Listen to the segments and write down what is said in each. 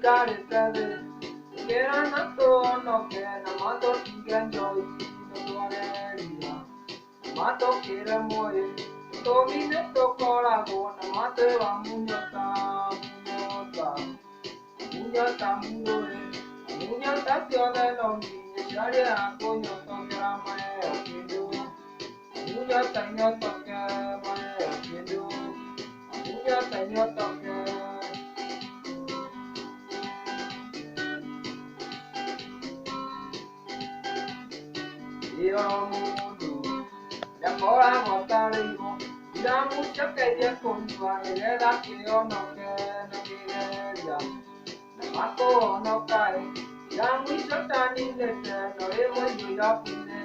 Caritade, que era nato no que namato tigando y no alegría, mato que era moe, to vine to corago, namato va muñata muñoe, muñata tione no mi, shari a coño to grama e okido, muñata nyoto que mae okido, muñata nyoto que io mundo, ya cora mortalimo, la mucha que ya con tu anelera que yo no quería, Mako no cae, ya muy satani de no hemos yo a pine,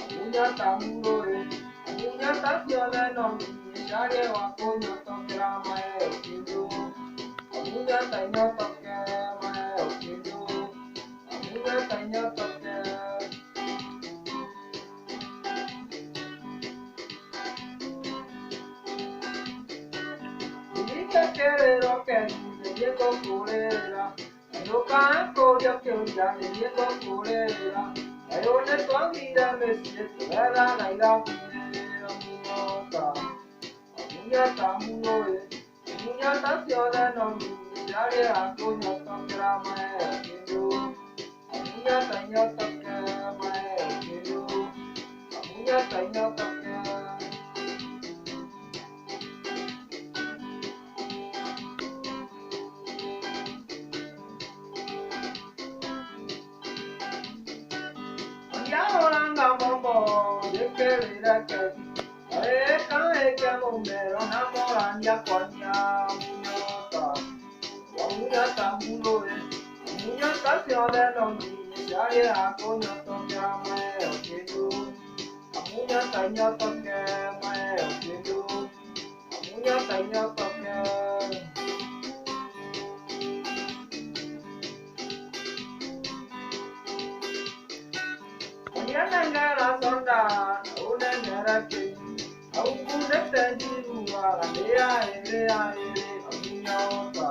muñata muroe, muñata tione no mi, ya lleva coño to grama e okido, muñata no toque ma e okido, muñata no toque. Dice que lo que Diego Curera, no canto ya que un día me Diego Curera, pero en tu vida me siento verdad la ira muñota, muñata muñoe, muñata ciudad no mi, ya le a coño to grama e okido, muñata ñota que ma e okido, muñata ñota que. Yaoranga bobo, de que vida que cae que bombero namoran ya coña muñota, muñota muloe, muñota ciudad no mi, ya le a coño to llama e okido, muñota ñota que ma e okido, muñota ñota que. Nangara sonda, una nara que, aunque te diga, lea, amuñota,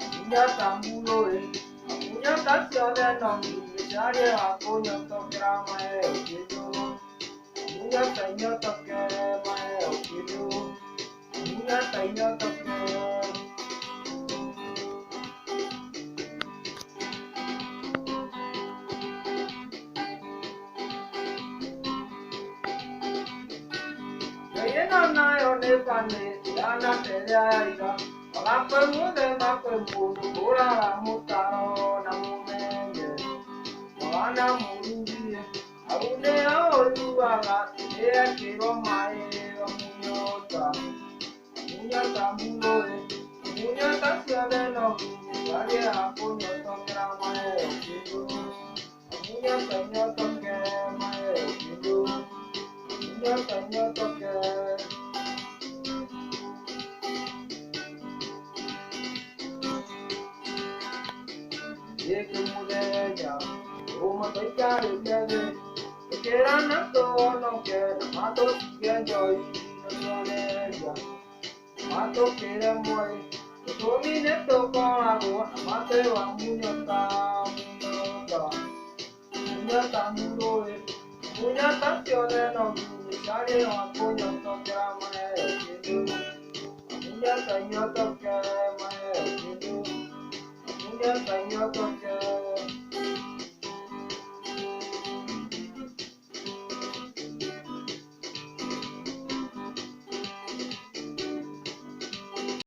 amuñata muloe, amuñata ciudad no mi, ya lleva coño to grama e okido, amuñata ñota que ma e okido, amuñata ñota que. Na yo ne pane, ya na te ya ira. La pe mu de ma pe mu, ora la mu taro na mu menge. Wa na mu ndi, au ne a olu ala, e a ke ro mai o mu nyota. Mu nyota mu lo e, mu nyota si ale no mi, ya le a ko nyota gra mai o kido. Mu nyota nyota ke mai o kido. Mu nyota nyota ke. Que mulher, uma doida de que era nato no que mato que yo y no ella mato que era muy tu vine to con agua mate va muñata muroe muñata cione no mi sale a coño to grama e kido muñata ñoto que ma e kido muñata ñoto que